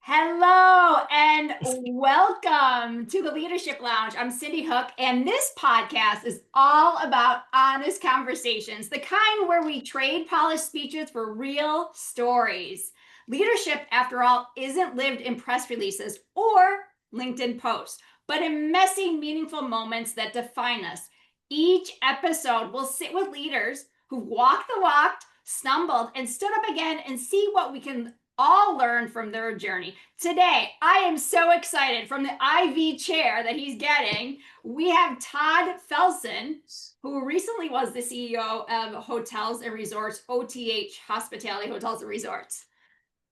Hello and welcome to the Leadership Lounge. I'm Cindy Hook, and this podcast is all about honest conversations, the kind where we trade polished speeches for real stories. Leadership, after all, isn't lived in press releases or LinkedIn posts, but in messy, meaningful moments that define us. Each episode will sit with leaders who walked the walk, stumbled, and stood up again and see what we can all learn from their journey. Today, I am so excited from the IV chair that he's getting. We have Todd Felsen, who recently was the CEO of Hotels and Resorts, OTH Hospitality Hotels and Resorts.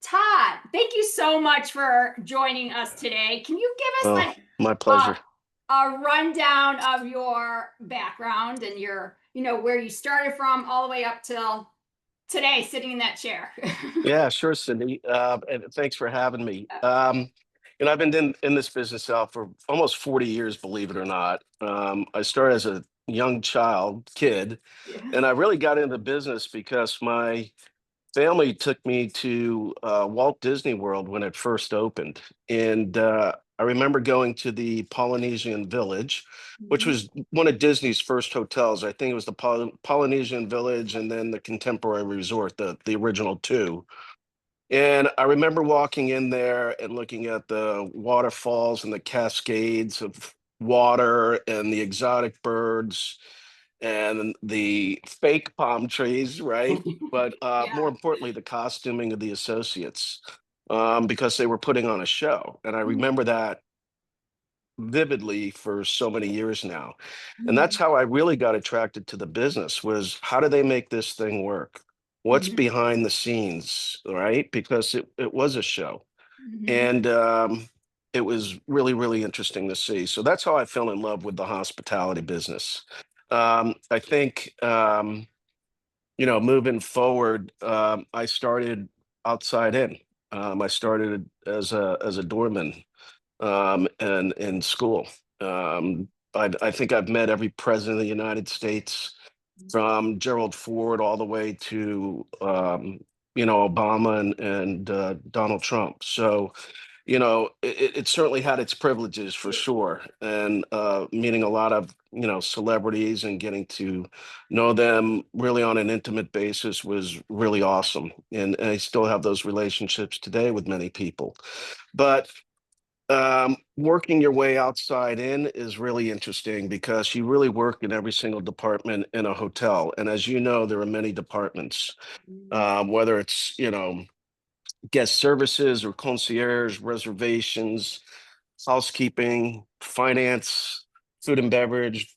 Todd, thank you so much for joining us today. Can you give us My pleasure. A rundown of your background and where you started from all the way up till today, sitting in that chair? Yeah, sure, Cindy. And thanks for having me. I've been in this business now for almost 40 years, believe it or not. I started as a young kid, Yeah. and I really got into the business because my family took me to Walt Disney World when it first opened. And I remember going to the Polynesian Village, which Mhm. was one of Disney's first hotels. I think it was the Polynesian Village and then the Contemporary Resort, the original two. And I remember walking in there and looking at the waterfalls and the cascades of water and the exotic birds and the fake palm trees, right? But more Yeah. importantly, the costuming of the associates, because they were putting on a show. And I remember that vividly for so many years now. And that's Mhm. how I really got attracted to the business was how do they make this thing work? What's Mhm. behind the scenes, right? Because it was a show. Mhm. And it was really, really interesting to see. So that's how I fell in love with the hospitality business. I think, moving forward, I started outside in. I started as a doorman and in school. I think I've met every president of the United States, from Gerald Ford all the way to Obama and Donald Trump. So it certainly had its privileges for sure, and meeting a lot of celebrities and getting to know them really on an intimate basis was really awesome. And I still have those relationships today with many people. But working your way outside in is really interesting because you really work in every single department in a hotel. And as you know, there are many departments, whether it's, guest services or concierge, reservations, housekeeping, finance, food and beverage,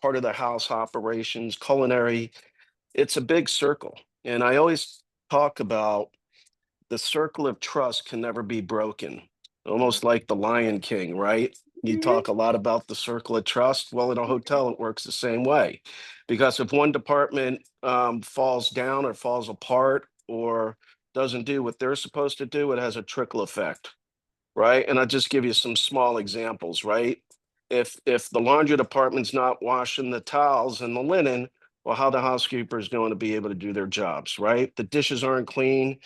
part of the house operations, culinary. It's a big circle. And I always talk about the circle of trust can never be broken, almost like the Lion King, right? You Mhm. talk a lot about the circle of trust. Well, in a hotel, it works the same way. Because if one department falls down or falls apart or doesn't do what they're supposed to do, it has a trickle effect, right? And I'll just give you some small examples, right? If the laundry department's not washing the towels and the linen, well, how the housekeeper is going to be able to do their jobs, right? The dishes aren't clean,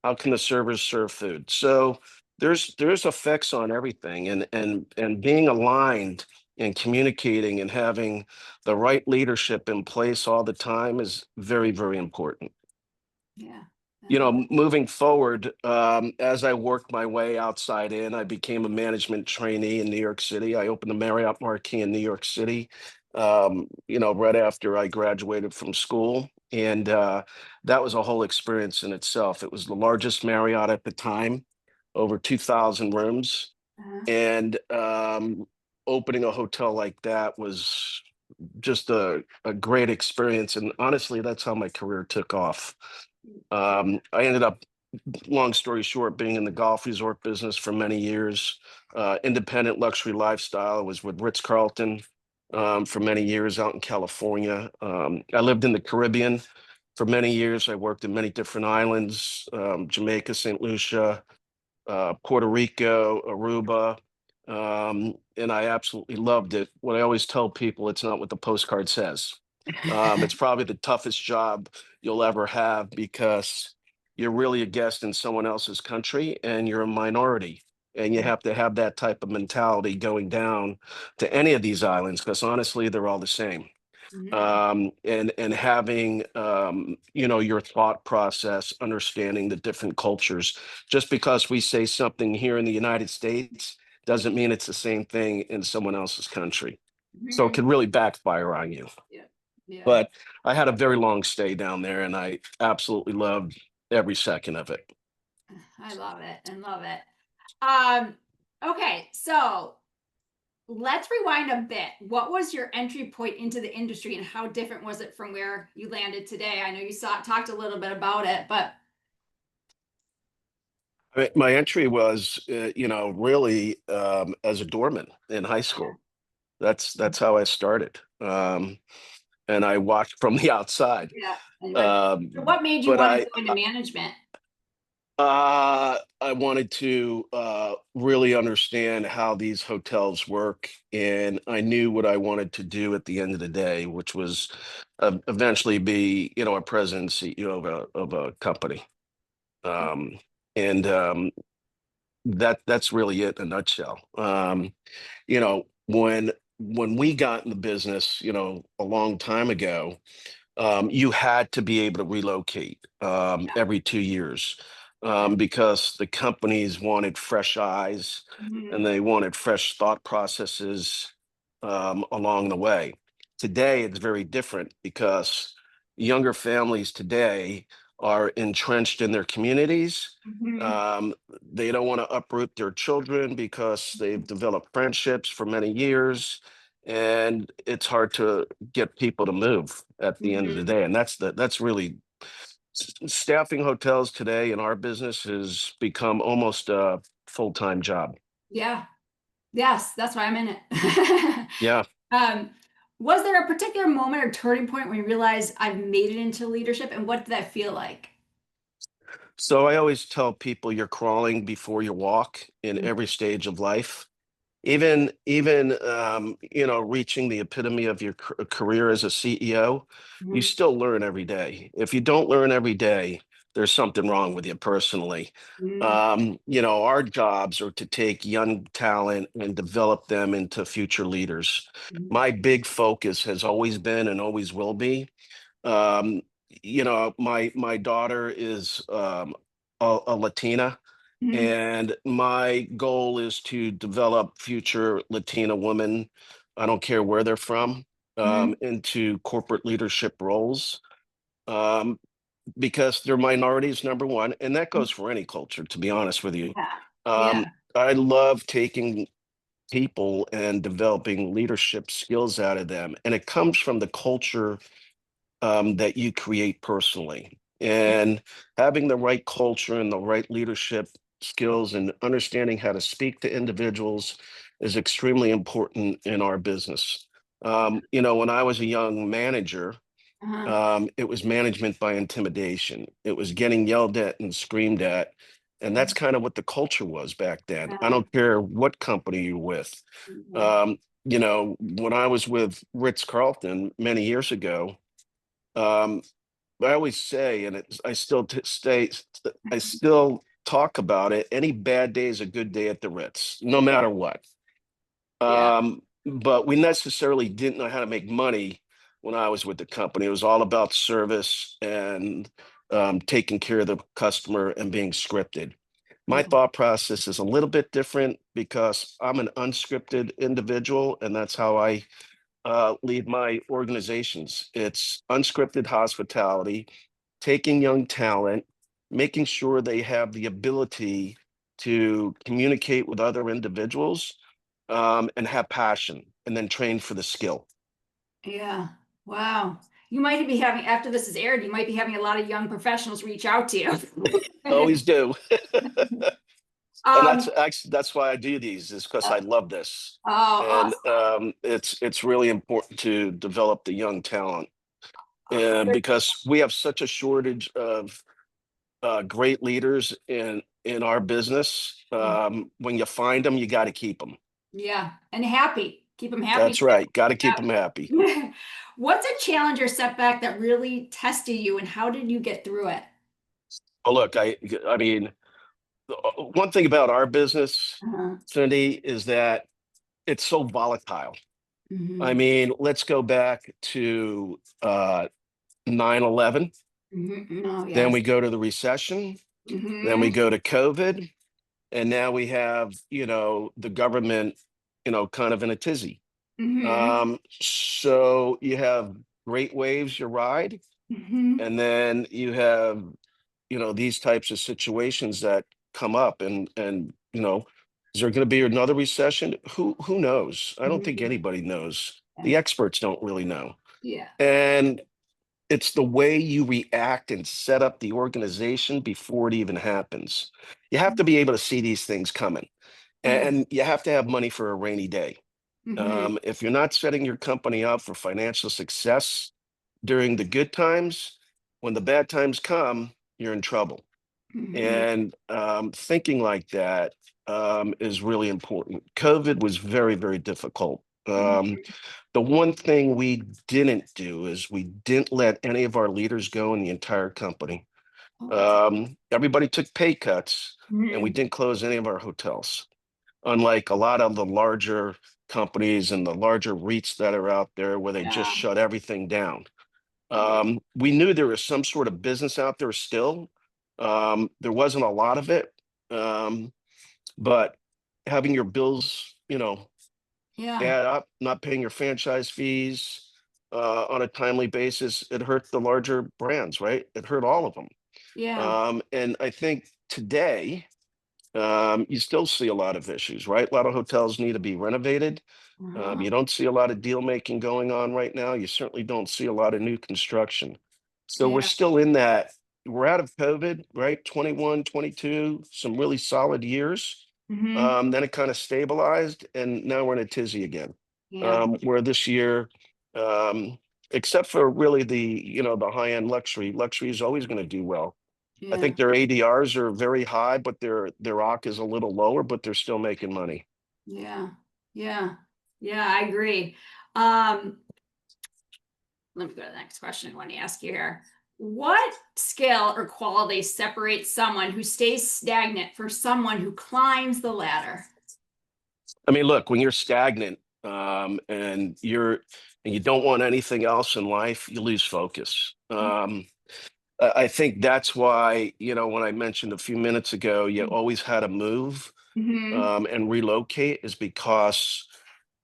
how can the servers serve food? So there's effects on everything, and being aligned and communicating and having the right leadership in place all the time is very, very important. Yeah. Yeah. Moving forward, as I worked my way outside in, I became a management trainee in New York City. I opened the Marriott Marquis in New York City, right after I graduated from school. And that was a whole experience in itself. It was the largest Marriott at the time, over 2,000 rooms. Uh-huh. And opening a hotel like that was just a great experience. And honestly, that's how my career took off. I ended up, long story short, being in the golf resort business for many years, independent luxury lifestyle. I was with Ritz-Carlton for many years out in California. I lived in the Caribbean for many years. I worked in many different islands, Jamaica, St. Lucia, Puerto Rico, Aruba. And I absolutely loved it. What I always tell people, it's not what the postcard says. It's probably the toughest job you'll ever have because you're really a guest in someone else's country and you're a minority. And you have to have that type of mentality going down to any of these islands, because honestly, they're all the same. Mhm. And having your thought process, understanding the different cultures. Just because we say something here in the United States doesn't mean it's the same thing in someone else's country. So it Mhm. can really backfire on you. Yeah. Yeah. But I had a very long stay down there, and I absolutely loved every second of it. I love it. I love it. Um, okay, so let's rewind a bit. What was your entry point into the industry and how different was it from where you landed today? I know you talked a little bit about it, but My entry was, really as a doorman in high yeah. school. That's how I started, and I watched from the outside. Yeah. And so Um, what made you but want to go into management? I wanted to really understand how these hotels work, and I knew what I wanted to do at the end of the day, which was eventually be, a president, CEO of a company. Um, and that's really it in a nutshell. When we got in the business, a long time ago, you had to be able to relocate every 2 years Okay. because the companies wanted fresh eyes and Mhm. they wanted fresh thought processes along the way. Today, it's very different because younger families today are entrenched in their communities. Mhm. Um, they don't want to uproot their children because they've developed friendships for many years, and it's hard to get people to move at the end of the Mhm. day. And that's really staffing hotels today in our business has become almost a full-time job. Yeah. Yes, that's why I'm in it. Yeah. Um, was there a particular moment or turning point when you realized I've made it into leadership, and what did that feel like? So I always tell people you're crawling before you walk in Mhm. every stage of life. Even reaching the epitome of your career as a CEO, you Mhm. still learn every day. If you don't learn every day, there's something wrong with you personally. Mhm. Our jobs are to take young talent and develop them into future leaders. Mhm. My big focus has always been and always will be. um, my daughter is a Latina, Mhm. and my goal is to develop future Latina women, I don't care where they're from, Mhm. into corporate leadership roles, um, because they're minorities, number one, and that goes for any culture, to be honest with you. Yeah. Um, Yeah. I love taking people and developing leadership skills out of them, and it comes from the culture that you create personally. And having the right culture and the right leadership skills and understanding how to speak to individuals is extremely important in our business. When I was a young manager, Uh-huh. it was management by intimidation. It was getting yelled at and screamed at. And that's kind of what the culture was back then. I Yeah. don't care what company you're with. Mhm. When I was with Ritz Carlton many years ago, um, I always say, and I still I still talk about it. Any bad day is a good day at the Ritz, no Yeah. matter what. Yeah. But we necessarily didn't know how to make money when I was with the company. It was all about service and taking care of the customer and being scripted. My Yeah. thought process is a little bit different because I'm an unscripted individual, and that's how I lead my organizations. It's unscripted hospitality, taking young talent, making sure they have the ability to communicate with other individuals, and have passion, and then train for the skill. Yeah. Wow. You might be having, after this is aired, you might be having a lot of young professionals reach out to you. Always do. And Um, that's why I do these, is because oh, I love this. And awesome. it's really important to develop the young talent, and Good. because we have such a shortage of great leaders in our business. When you find them, you got to keep them. Yeah. And happy. Keep them happy That's too. right. Got to keep them happy. Yeah. What's a challenge or setback that really tested you and how did you get through it? Well, look, I mean, one thing about our business, Uh-huh. Cindy, is that it's so volatile. I Mhm. mean, let's go back to 9/11, Mhm. Oh, then yes. we go to the recession, then we Mhm. go to COVID, and now we have, the government, kind of in a tizzy. Mhm. So you have great waves you ride, Mhm. and then you have, these types of situations that come up, and is there going to be another recession? Who knows? I don't think Mhm. anybody knows. Yeah. The experts don't really know. Yeah. And it's the way you react and set up the organization before it even happens. You have to be able to see these things coming, Yeah. and you have to have money for a rainy day. Mhm. If you're not setting your company up for financial success during the good times, when the bad times come, you're in trouble. Mhm. And thinking like that is really important. COVID was very, very difficult. Mhm. The one thing we didn't do is we didn't let any of our leaders go in the entire company. Oh, that's Everybody took pay cuts, and we mhm. didn't close any of our hotels. Unlike a lot of the larger companies and the larger REITs that are out there where they just Yeah. shut everything down. Yeah. We knew there was some sort of business out there still. There wasn't a lot of it, um, but having your bills, Yeah. add up, not paying your franchise fees on a timely basis, it hurt the larger brands, right? It hurt all of them. Yeah. And I think today, you still see a lot of issues, right? A lot of hotels need to be renovated. Uh-huh. You don't see a lot of deal making going on right now. You certainly don't see a lot of new construction. So we're Yeah. still in that. We're out of COVID, right? 21, 22, some really solid years. Mhm. Then it kind of stabilized, and now we're in a tizzy again. Yeah. Where this year, um, except for really the high end luxury is always going to do well. I Yeah. think their ADRs are very high, but their OC is a little lower, but they're still making money. Yeah. Yeah. Yeah, I agree. Um, Let me go to the next question I want to ask you here. What skill or quality separates someone who stays stagnant for someone who climbs the ladder? I mean, look, when you're stagnant, and you don't want anything else in life, you lose focus. I think that's why, when I mentioned a few minutes ago, you always had to move Mm-hmm. and relocate, is because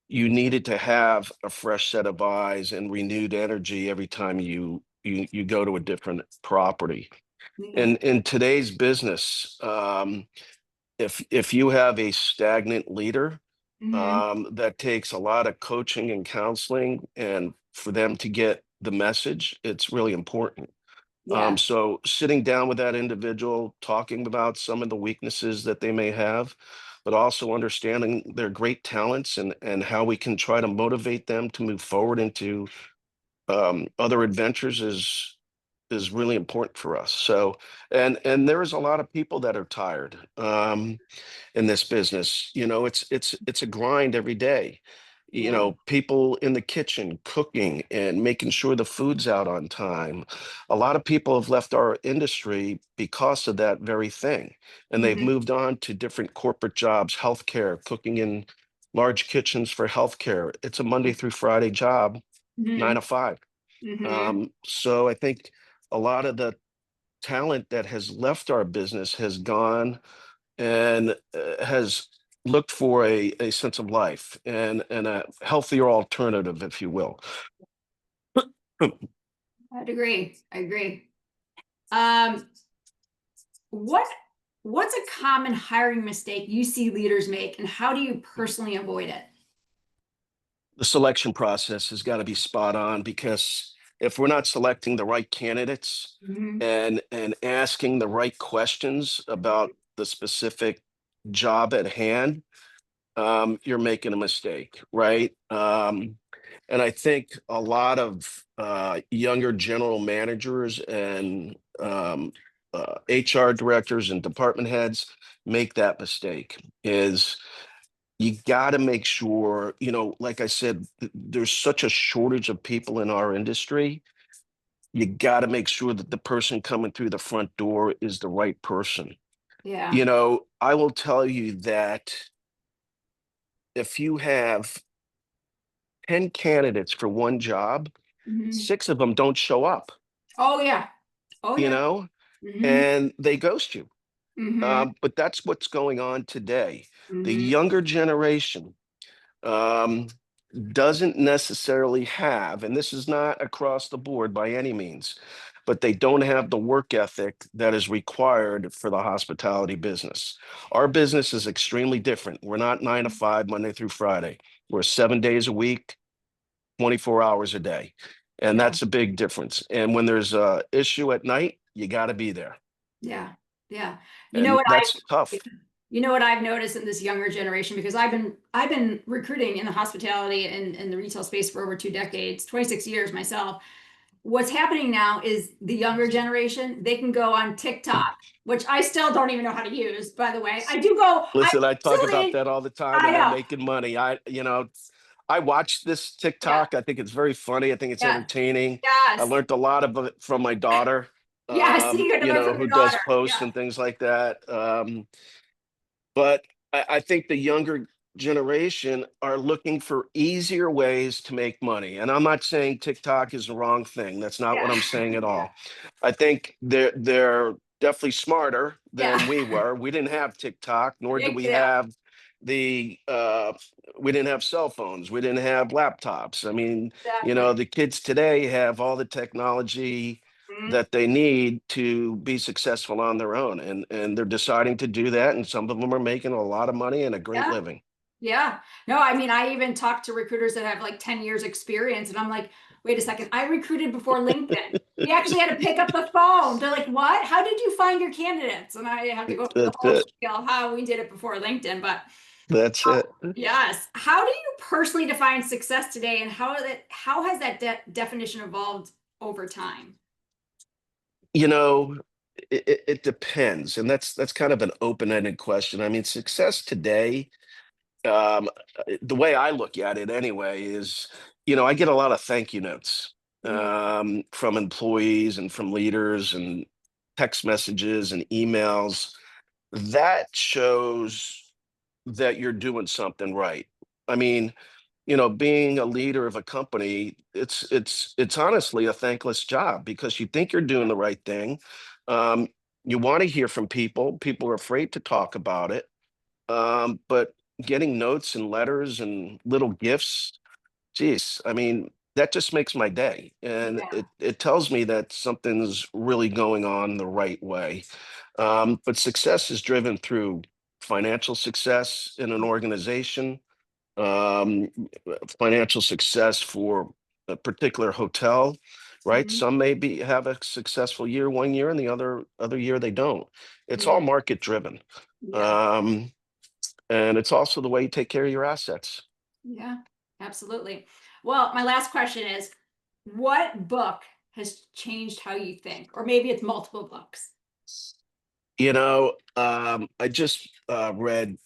you needed to have a fresh set of eyes and renewed energy every time you go to a different property. Yeah. In today's business, if you have a stagnant leader, Mm-hmm. that takes a lot of coaching and counseling, and for them to get the message, it's really important. Yeah. So sitting down with that individual, talking about some of the weaknesses that they may have, but also understanding their great talents, and how we can try to motivate them to move forward into other adventures is really important for us. So, and there is a lot of people that are tired. In this business. It's a grind every day. Yeah. People in the kitchen cooking and making sure the food's out on time. A lot of people have left our industry because of that very thing, and they've Mm-hmm. moved on to different corporate jobs, healthcare, cooking in large kitchens for healthcare. It's a Monday through Friday job, Mm-hmm. 9 to 5. Mm-hmm. So I think a lot of the talent that has left our business has gone and has looked for a sense of life and a healthier alternative, if you will. I'd agree. I agree. Um, what what's a common hiring mistake you see leaders make, and how do you personally avoid it? The selection process has got to be spot on, because if we're not selecting the right candidates Mm-hmm. and asking the right questions about the specific job at hand, you're making a mistake, right? And I think a lot of younger general managers and HR directors and department heads make that mistake. Is you got to make sure, like I said, there's such a shortage of people in our industry. you got to make sure that the person coming through the front door is the right person. Yeah. You know, I will tell you that if you have 10 candidates for one job, Mhm. 6 of them don't show up, Oh yeah. Oh you yeah. know, Hmm. and they ghost you. Hmm. But that's what's going on today. The Hmm. younger generation um, doesn't necessarily have, and this is not across the board by any means, but they don't have the work ethic that is required for the hospitality business. Our business is extremely different. We're not 9 to 5, Monday through Friday. We're 7 days a week, 24 hours a day. And Yeah. that's a big difference. And when there's a issue at night, you got to be there. Yeah. Yeah. You know And what that's tough. you know what I've noticed in this younger generation, because I've been recruiting in the hospitality and the retail space for over 2 decades, 26 years myself. What's happening now is the younger generation, they can go on TikTok, which I still don't even know how to use, by the way. I do go, I Listen, I talk about silly, that all the time I and they're know. making money. I watch this Yeah. TikTok. I think it's very funny. I think it's Yeah. entertaining. I Yes. learned a lot of it from my daughter, Yeah. See, you had to learn from who your does daughter. posts Yeah. and things like that. But I think the younger generation are looking for easier ways to make money. And I'm not saying TikTok is the wrong thing. That's not what Yeah. I'm saying at Yeah. all. I think they're definitely smarter than Yeah. we were. We didn't have TikTok, nor did we Yeah. have the we didn't have cell phones. We didn't have laptops. I mean, Exactly. the kids today have all the technology Mhm. that they need to be successful on their own, and they're deciding to do that, and some of them are making a lot of money and a great Yeah. living. Yeah. No, I mean, I even talked to recruiters that have like 10 years experience, and I'm like, wait a second, I recruited before LinkedIn. We actually had to pick up the phone. They're like, what? How did you find your candidates? And I have to go through the That's whole it. spiel how we did it before LinkedIn. But That's it. yes, how do you personally define success today, and how has that definition evolved over time? It depends, and that's kind of an open-ended question. I mean, success today, um, the way I look at it anyway is, I get a lot of thank you notes Mhm. from employees and from leaders and text messages and emails. That shows that you're doing something right. I mean, being a leader of a company, it's honestly a thankless job because you think you're doing the right thing. Um, you want to hear from people. People are afraid to talk about it. But getting notes and letters and little gifts, geez, I mean, that just makes my day. And Yeah. it tells me that something's really going on the right way. But success is driven through financial success in an organization, um, financial success for a particular hotel, right? Mhm. Some maybe have a successful year one year and the other year they don't. It's all Yeah. market driven. Yeah. Um, and it's also the way you take care of your assets. Yeah. Absolutely. Well, my last question is, what book has changed how you think? Or maybe it's multiple books. I just read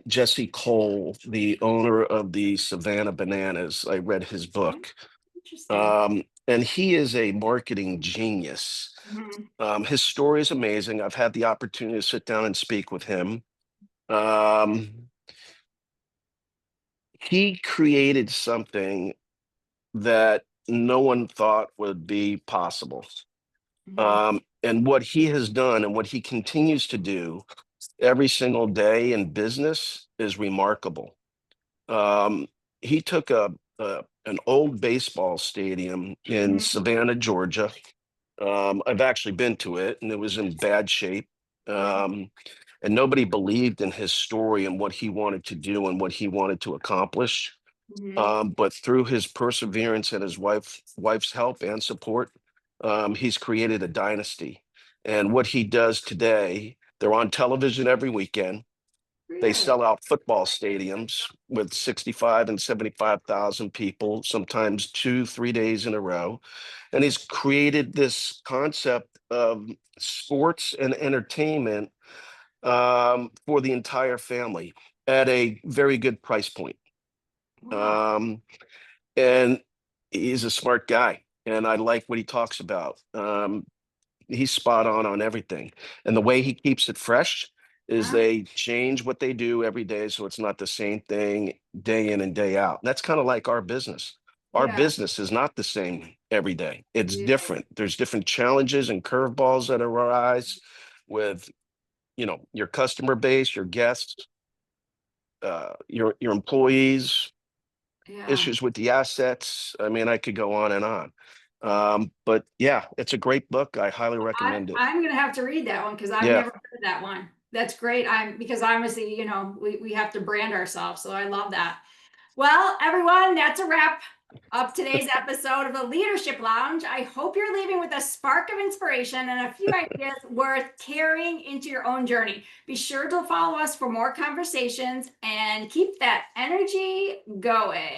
Jesse Cole, the owner of the Savannah Bananas. I read his Okay. book. Interesting. And he is a marketing genius. Mhm. His story is amazing. I've had the opportunity to sit down and speak with him. Um, he created something that no one thought would be possible. Mhm. And what he has done and what he continues to do every single day in business is remarkable. Um, he took an old baseball stadium in Mhm. Savannah, Georgia. I've actually been to it, and it was in bad shape. Mhm. Um, and nobody believed in his story and what he wanted to do and what he wanted to accomplish. Mhm. But through his perseverance and his wife's help and support, he's created a dynasty. And what he does today, they're on television every weekend. They Really? sell out football stadiums with 65 and 75,000 people, sometimes 2, 3 days in a row. And he's created this concept of sports and entertainment for the entire family at a very good price point. Wow. Um, and he's a smart guy. and I like what he talks about. He's spot on everything. And the way he keeps it fresh is Huh? they change what they do every day, so it's not the same thing day in and day out. That's kind of like our business. Our Yeah. business is not the same every day. It's Yeah. different. There's different challenges and curveballs that arise with, your customer base, your guests, your employees, Yeah. issues with the assets. I mean, I could go on and on. But yeah, it's a great book. I highly recommend it. I'm gonna have to read that one because I've Yeah. never heard that one. That's great. Because obviously, we have to brand ourselves. So I love that. Well, everyone, that's a wrap of today's episode of the Leadership Lounge. I hope you're leaving with a spark of inspiration and a few ideas worth carrying into your own journey. Be sure to follow us for more conversations and keep that energy going.